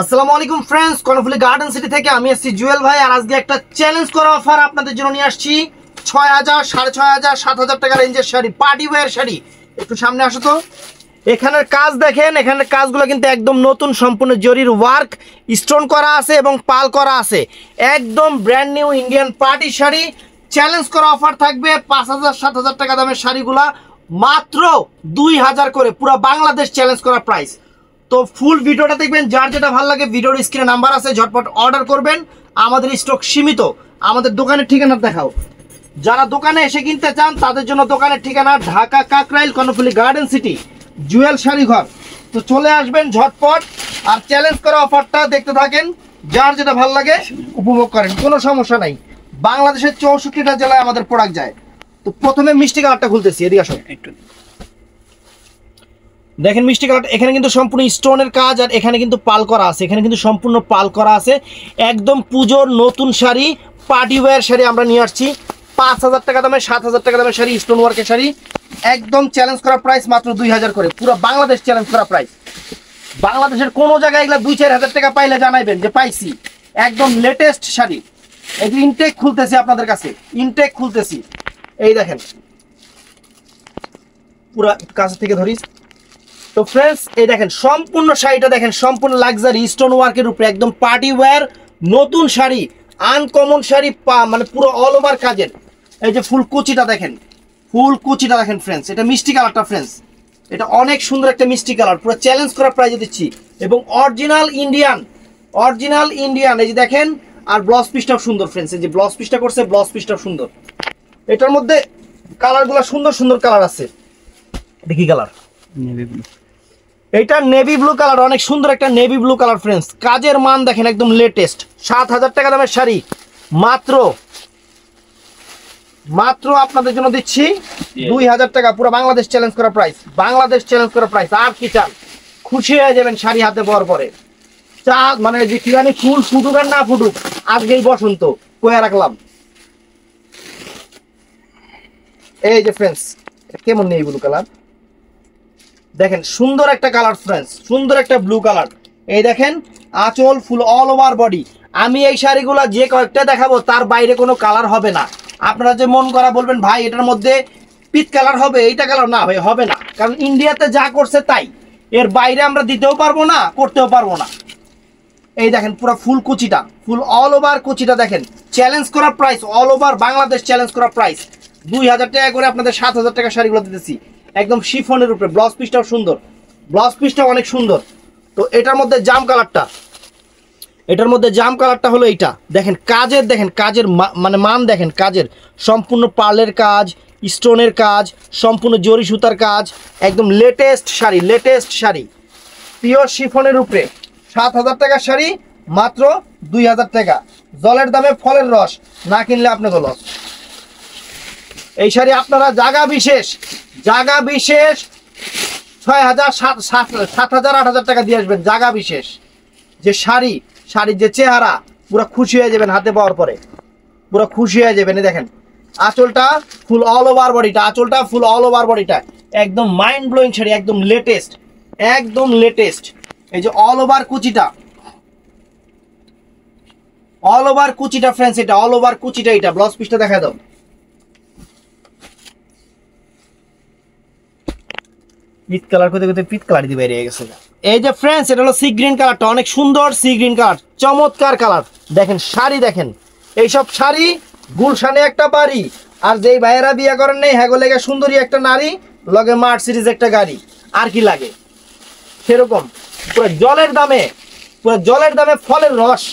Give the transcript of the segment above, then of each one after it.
আসসালামু আলাইকুম friends, Karnaphuli garden city থেকে আমি আসছি জুয়েল ভাই। আর আজকে একটা চ্যালেঞ্জ করা অফার আপনাদের জন্য নিয়ে আসছি। ৬,০০০, ৬,৫০০, ৭,০০০ টাকা রেঞ্জের শাড়ি, পার্টি ওয়্যার শাড়ি। একটু সামনে আসো তো। এখানের কাজ দেখেন, এখানের কাজগুলো কিন্তু একদম নতুন, সম্পূর্ণ জরির ওয়ার্ক, স্টোন করা আছে এবং পাল করা আছে। একদম brand new Indian party sari. Challenge করা অফার থাকবে ৫,০০০, ৭,০০০ টাকা দামের শাড়িগুলা মাত্র ২,০০০ করে, পুরো বাংলাদেশ চ্যালেঞ্জ করা প্রাইস। তো ফুল ভিডিওটা দেখবেন, যার যেটা ভালো লাগে ভিডিওর স্ক্রিনে নাম্বার আছে, ঝটপট অর্ডার করবেন। আমাদের স্টক সীমিত। আমাদের দোকানের ঠিকানা দেখাও। যারা দোকানে এসে কিনতে চান তাদের জন্য দোকানের ঠিকানা ঢাকা কাকরাইল, কর্ণফুলি গার্ডেন সিটি, জুয়েল শাড়ি ঘর। তো চলে আসবেন ঝটপট, আর চ্যালেঞ্জ করা অফারটা দেখতে থাকেন। যার যেটা ভালো লাগে উপভোগ করেন, কোনো সমস্যা নাই। বাংলাদেশের ৬৪টা জেলায় আমাদের প্রোডাক্ট যায়। তো প্রথমে মিষ্টি কালারটা খুলতেছি, এদিকে আসো। দেখেন মিষ্টি কালার, এখানে কিন্তু সম্পূর্ণ স্টোনের কাজ, আর এখানে কিন্তু পাল করা আছে, এখানে কিন্তু সম্পূর্ণ পাল করা আছে। একদম পুজোর নতুন শাড়ি, পার্টি ওয়্যার শাড়ি আমরা নিয়ে আসছি। ৫,০০০ টাকা দামে, ৭,০০০ টাকা দামের শাড়ি, স্টোন ওয়ার্কের শাড়ি। একদম চ্যালেঞ্জ করা প্রাইস মাত্র ২,০০০ করে, পুরো বাংলাদেশ চ্যালেঞ্জ করা প্রাইস। বাংলাদেশের কোনো জায়গায় এগুলো ২-৪ হাজার টাকা পাইলে জানাইবেন যে পাইছি। একদম লেটেস্ট শাড়ি। এই যে ইনটেক খুলতেছি আপনাদের কাছে, ইনটেক খুলতেছি। এই দেখেন পুরো কাছ থেকে ধরিস। তো ফ্রেন্ডস, এই দেখেন সম্পূর্ণ শাড়িটা দেখেন, সম্পূর্ণ লাক্সারি স্টোন ওয়ার্কের উপরে, একদম পার্টি ওয়্যার নতুন শাড়ি, আনকমন শাড়ি, মানে পুরো অল ওভার কাজের। এই যে ফুল কুচিটা দেখেন, ফুল কুচিটা দেখেন ফ্রেন্ডস। এটা মিষ্টি কালারটা ফ্রেন্ডস, এটা অনেক সুন্দর একটা মিষ্টি কালার, পুরো চ্যালেঞ্জ করা প্রাইজে দিচ্ছি। এবং অরিজিনাল ইন্ডিয়ান, অরিজিনাল ইন্ডিয়ান। এই যে দেখেন, আর ব্লাউজ পিসটাও সুন্দর ফ্রেন্ডস। এই যে ব্লাউজ পিসটা করছে, ব্লাউজ পিসটাও সুন্দর। এটার মধ্যে কালারগুলো সুন্দর সুন্দর কালার আছে। দেখি কালার, এইটা নেভি ব্লু কালার, অনেক সুন্দর একটা নেভি ব্লু কালার ফ্রেন্ডস। কাজের মান দেখেন, একদম লেটেস্ট। ৭,০০০ টাকা দামের শাড়ি মাত্র আপনাদের জন্য দিচ্ছি ২,০০০ টাকা, পুরো বাংলাদেশ চ্যালেঞ্জ করা প্রাইস, বাংলাদেশ চ্যালেঞ্জ করা প্রাইস। আর কি চান, খুশি হয়ে যাবেন শাড়ি হাতে পাওয়ার পরে। চা মানে যে কি জানি, ফুল ফুটুক আর না ফুটুক, আজকেই বসন্ত কয়ে রাখলাম। এই যে ফ্রেন্ডস, কেমন নেই ব্লু কালার, দেখেন সুন্দর একটা কালার ফ্রেন্ডস, সুন্দর একটা ব্লু কালার। এই দেখেন আঁচল ফুল অল ওভার বডি। আমি এই শাড়িগুলো যে কয়েকটা দেখাবো তার বাইরে কোনো কালার হবে না। আপনারা যে মন করা বলবেন ভাই এটার মধ্যে পিচ কালার হবে, এইটা কালার না ভাই, হবে না। কারণ ইন্ডিয়াতে যা করছে তাই, এর বাইরে আমরা দিতেও পারবো না, করতেও পারবো না। এই দেখেন পুরো ফুল কুচিটা, ফুল অল ওভার কুচিটা দেখেন, চ্যালেঞ্জ করা price, all over Bangladesh challenge করা প্রাইস। ২,০০০ টাকা করে আপনাদের ৭,০০০ টাকা শাড়িগুলো দিতেছি, একদম শিফনের উপরে। ব্লাউজ পিসটাও সুন্দর, ব্লাউজ পিসটাও অনেক সুন্দর। তো এটার মধ্যে জাম কালারটা, এটার মধ্যে জাম কালারটা হলো এইটা। দেখেন কাজের, দেখেন কাজের মানে মান দেখেন, কাজের সম্পূর্ণ পার্লের কাজ, স্টোনের কাজ, সম্পূর্ণ জরি সুতার কাজ। একদম latest sari, latest sari, pure শিফনের উপরে। ৭,০০০ টাকার শাড়ি মাত্র ২,০০০ টাকা। জলের দামে ফলের রস, না কিনলে আপনাকে লস। এই শাড়ি আপনারা জায়গা বিশেষ, জায়গা বিশেষ ৬,০০০, ৭,০০০, ৮,০০০ টাকা দিয়ে আসবেন। জায়গা বিশেষ যে শাড়ি, শাড়ির যে চেহারা, পুরো খুশি হয়ে যাবেন হাতে পাওয়ার পরে, পুরো খুশি হয়ে যাবেন। দেখেন আঁচলটা ফুল অল ওভার বডিটা, আঁচলটা ফুল অল ওভার বডিটা, একদম মাইন্ড ব্লোয়িং শাড়ি, একদম লেটেস্ট, একদম লেটেস্ট। এই যে অল ওভার কুচিটা, অল ওভার কুচিটা ফ্রেন্ডস, এটা অল ওভার কুচিটা। এটা ব্লাউজ পিসটা দেখা দাও। পিট কালার করতে করতে পিট কালার দিয়ে বেরিয়ে গেছে। এই যে ফ্রেন্ডস, এটা হলো সি গ্রিন কালারটা, অনেক সুন্দর সি গ্রিন কালার, চমৎকার কালার। দেখেন শাড়ি দেখেন, এইসব শাড়ি গুলশানে একটা বাড়ি, আর যেই ভাইয়েরা বিয়ে করেন নেই হ্যাগো লেগে সুন্দরী একটা নারী, লগে মার্সিডিজ একটা গাড়ি, আর কি লাগে। সেরকম পুরো জলের দামে, পুরো জলের দামে ফলের রস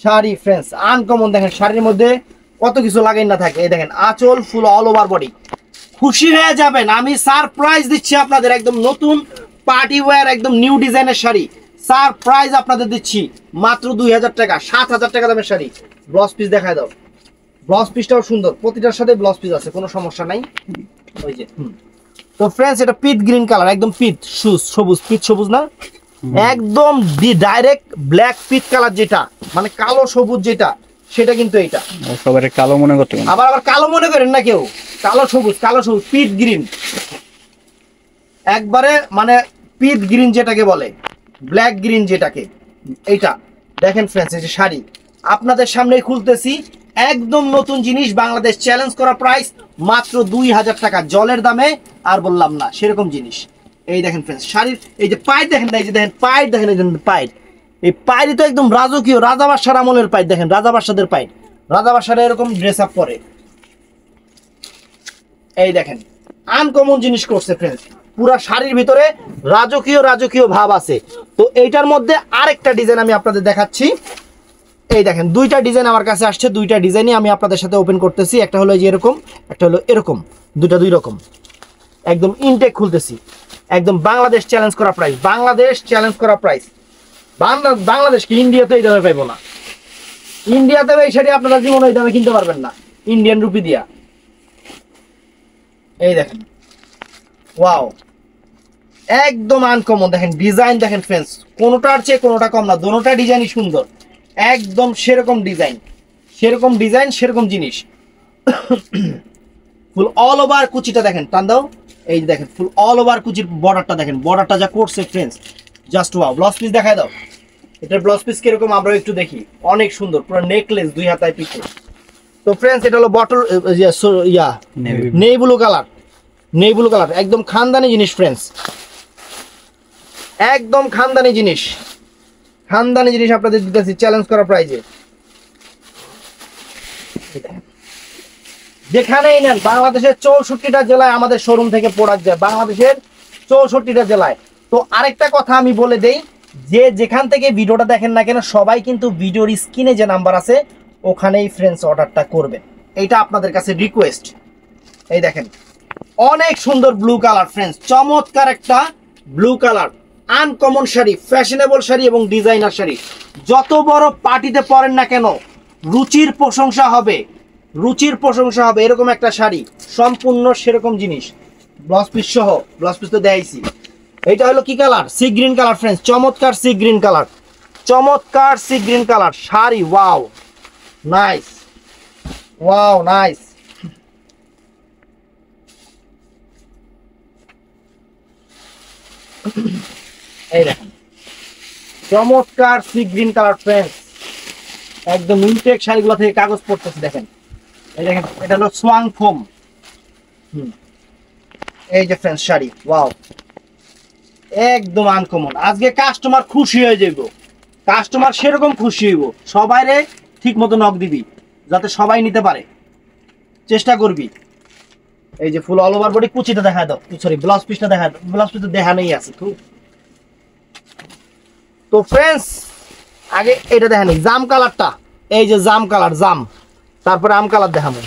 শাড়ি ফ্রেন্ডস, আনকমন। দেখেন শাড়ির মধ্যে কত কিছু লাগাই না থাকে। এই দেখেন আঁচল ফুল অল ওভার বডি, খুশি হয়ে যাবেন। আমি সারপ্রাইজ দিচ্ছি আপনাদের, একদম নতুন পার্টি ওয়্যার, একদম নিউ ডিজাইনের শাড়ি, সারপ্রাইজ আপনাদের দিচ্ছি মাত্র ২,০০০ টাকা। ৭,০০০ টাকা দামের শাড়ি। ব্লাউজ পিস দেখায় দাও, ব্লাউজ পিসটাও সুন্দর, প্রতিটার সাথে ব্লাউজ পিস আছে, কোনো সমস্যা নাই। ওই যে তো ফ্রেন্ডস, এটা পিট গ্রিন কালার, একদম পিট সবুজ, পিট সবুজ না, একদম ডাইরেক্ট ব্ল্যাক পিট কালার, যেটা মানে কালো সবুজ যেটা, সেটা কিন্তু এইটা। সবাই কালো মনে করতে, আবার কালো মনে করেন না কেউ, কালো সবুজ, কালো সবুজ, পিট গ্রিন, একবারে মানে পিট গ্রিন যেটাকে বলে, ব্ল্যাক গ্রিন যেটাকে, এইটা দেখেন ফ্রেন্ডস, এই যে শাড়ি আপনাদের সামনেই খুলতেছি, একদম নতুন জিনিস, বাংলাদেশ চ্যালেঞ্জ করা প্রাইস মাত্র 2000 টাকা, জলের দামে আর বললাম না সেরকম জিনিস। এই দেখেন ফ্রেন্ডস শাড়ির এই যে পাইট দেখেন, এই যে দেখেন পাইট দেখেন, এই যে পাইট, এই পাইট তো একদম রাজকীয় রাজাবাদশার আমলের পাইট, দেখেন রাজাবাদশাদের পাইট, রাজাবাদশারা এরকম ড্রেস আপ করে। এই দেখেন আনকমন জিনিস করছে ফ্রেন্ডস, পুরা শাড়ির ভিতরে রাজকীয় রাজকীয় ভাব আছে। তো এইটার মধ্যে আরেকটা ডিজাইন আমি আপনাদের দেখাচ্ছি। এই দেখেন দুইটা ডিজাইন আমার কাছে আসছে, দুইটা ডিজাইনই আমি আপনাদের সাথে ওপেন করতেছি। একটা হলো যে এরকম, একটা হলো এরকম, দুইটা দুই রকম, একদম ইনটেক খুলতেছি, একদম বাংলাদেশ চ্যালেঞ্জ করা প্রাইস, বাংলাদেশ চ্যালেঞ্জ করা প্রাইস। বাংলাদেশ কি ইন্ডিয়াতে এই দামে পাইবো না, ইন্ডিয়াতে এই শাড়ি আপনারা জীবনে এই দামে কিনতে পারবেন না ইন্ডিয়ান রুপি দিয়া। এই দেখেন ওয়াও, একদম আনকমন, দেখেন ডিজাইন দেখেন ফ্রেন্ডস, কোনোটার চেয়ে কোনোটা কম না, দোনোটা ডিজাইনই সুন্দর, একদম সেরকম ডিজাইন, সেরকম ডিজাইন সেরকম জিনিস। ফুল অল ওভার কুচিটা দেখেন, টান দাও, এই দেখেন ফুল অল ওভার কুচির বর্ডারটা দেখেন, বর্ডারটা যা করছে friends just wow. Blouse piece দেখায় দাও, এটার ব্লাউজ পিস কিরকম আমরা একটু দেখি, অনেক সুন্দর, পুরো নেকলেস দুই হাতায় পিছে। তো ফ্রেন্ডস এটা হলো বটল নেই ব্লু কালার, নেই ব্লু কালার, একদম খানদানি জিনিস ফ্রেন্ডস, একদম খানদানি জিনিস, খানদানি জিনিস আপনাদের দিতেছি চ্যালেঞ্জ করা প্রাইজে। যেখানেই নেন বাংলাদেশের 64টা জেলায় আমাদের শোরুম থেকে প্রোডাক্ট যায়, বাংলাদেশের 64টা জেলায়। তো আরেকটা কথা আমি বলে দেই, যে যেখান থেকে ভিডিওটা দেখেন না কেন সবাই কিন্তু ভিডিওর স্ক্রিনে যে নাম্বার আছে ওখানেই ফ্রেন্ডস অর্ডারটা করবেন, এইটা আপনাদের কাছে রিকোয়েস্ট। এই দেখেন অনেক সুন্দর ব্লু কালার ফ্রেন্ডস, চমৎকার একটা blue colour, uncommon sari, fashionable sari এবং ডিজাইনার শাড়ি, যত বড় পার্টিতে পরেন না কেন রুচির প্রশংসা হবে, রুচির প্রশংসা হবে এরকম একটা শাড়ি, সম্পূর্ণ সেরকম জিনিস, ব্লাউজ পিস সহ, ব্লাউজ পিস তো দেখাইছি। এটা হলো কি colour, sea green colour friends, চমৎকার সি গ্রিন কালার, চমৎকার sea green colour sari, wow nice, wow nice. এই দেখেন চমৎকার সি গ্রিন কালার ফ্রেন্ডস, একদম ইনটেক শাড়িগুলো থেকে কাগজ পড়তেছে দেখেন। এই দেখেন এটা হলো সোয়াং ফোম, এই যে ফ্রেন্ডস শাড়ি, ওয়াও একদম আনকমন। আজকে কাস্টমার খুশি হয়ে যাইব, কাস্টমার সেরকম খুশি হইব, সবাইরে ঠিক মতো নক দিবি যাতে সবাই নিতে পারে, চেষ্টা করবি। এই যে ফুল অল ওভার বডি, কুচিটা দেখা দাও, সরি ব্লাউজ পিসটা দেখা দাও, ব্লাউজ পিস তো দেখা নেই আছে খুব। তো ফ্রেন্ডস আগে এটা দেখেন জাম কালারটা, এই যে জাম কালার, জাম, তারপরে আম কালার দেখাবো।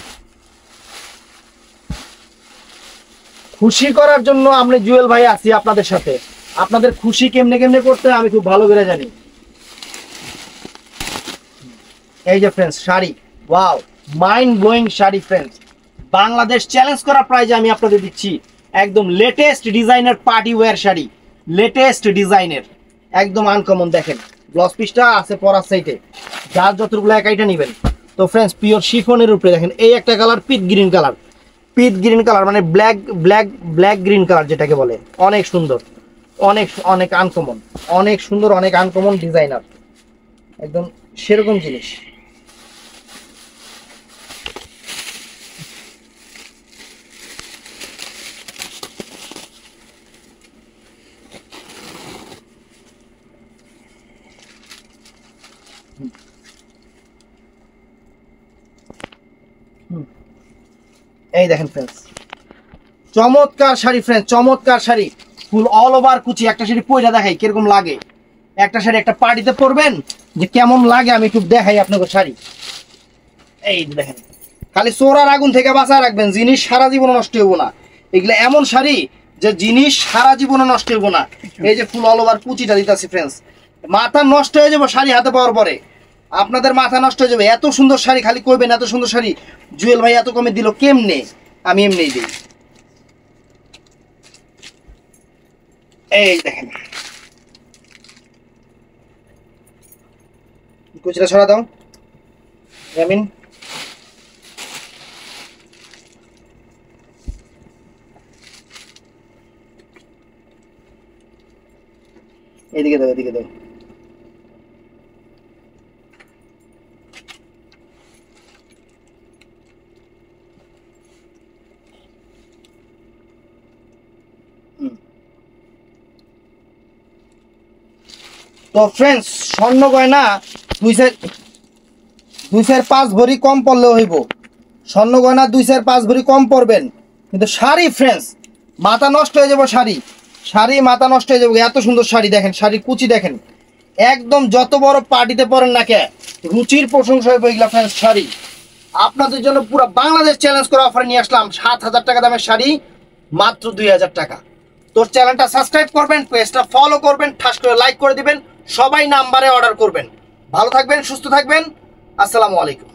খুশি করার জন্য আমরা জুয়েল ভাই আছি আপনাদের সাথে, আপনাদের খুশি কেমনে কেমনে করতে আমি খুব ভালো করে জানি। এই যে friends sari, wow mind blowing sari friends, Bangladesh challenge করা প্রাইজে আমি আপনাদের দিচ্ছি, একদম লেটেস্ট ডিজাইনের পার্টি ওয়্যার শাড়ি, লেটেস্ট ডিজাইনের, একদম আনকমন। দেখেন ব্লাউজ পিসটা আছে পরার সাইডে, যার যতগুলো একাইটা নেবেন। তো ফ্রেন্ডস পিওর শিফনের উপরে দেখেন এই একটা কালার, পিট গ্রিন কালার, পিট গ্রিন কালার মানে black black black green colour যেটাকে বলে, অনেক সুন্দর, অনেক অনেক আনকমন, অনেক সুন্দর, অনেক আনকমন ডিজাইনার, একদম সেরকম জিনিস। এই দেখেন ফ্রেন্ডস চমৎকার শাড়ি ফ্রেন্ডস, চমৎকার শাড়ি, ফুল অল ওভার কুচি। একটা শাড়ি পয়লা দেখাই কিরকম লাগে, একটা শাড়ি একটা পার্টিতে পরবেন যে কেমন লাগে আমি একটু দেখাই আপনাকে শাড়ি। এই দেখেন খালি চোরার আগুন থেকে বাঁচায় রাখবেন, জিনিস সারা জীবনে নষ্ট হইব না, এগুলো এমন শাড়ি যে জিনিস সারা জীবনে নষ্ট হইব না। এই যে ফুল অল ওভার কুচিটা দিতেছি ফ্রেন্ডস, মাথা নষ্ট হয়ে যাবে শাড়ি হাতে পাওয়ার পরে, আপনাদের মাথা নষ্ট হয়ে যাবে, এত সুন্দর শাড়ি খালি কইবেন এত সুন্দর শাড়ি জুয়েল ভাই এত কমে দিল কেমনে, আমি এমনিই দিই। এই দেখেন কুচিটা ছড়া দাও জামিন। এদিকে দাও, এদিকে দাও। তো ফ্রেন্ডস, স্বর্ণ গয়না 2/5 ভরি কম পড়লেও হইব। স্বর্ণ গয়না 2/5 ভরি কম পড়বেন, কিন্তু শাড়ি ফ্রেন্ডস মাথা নষ্ট হয়ে যাবো। শাড়ি মাথা নষ্ট হয়ে যাবে। এত সুন্দর শাড়ি দেখেন, শাড়ির কুচি দেখেন, একদম যত বড় পার্টিতে পরেন না কে, রুচির প্রশংসা হইব এগুলা ফ্রেন্ডস শাড়ি। আপনাদের জন্য পুরো বাংলাদেশ চ্যালেঞ্জ করে অফারে নিয়ে আসলাম 7,000 টাকা দামের শাড়ি মাত্র 2,000 টাকা। তোর চ্যানেলটা সাবস্ক্রাইব করবেন, পেজটা ফলো করবেন, ঠাস করে লাইক করে দিবেন, সবাই নাম্বারে অর্ডার করবেন। ভালো থাকবেন, সুস্থ থাকবেন, আসসালামু আলাইকুম।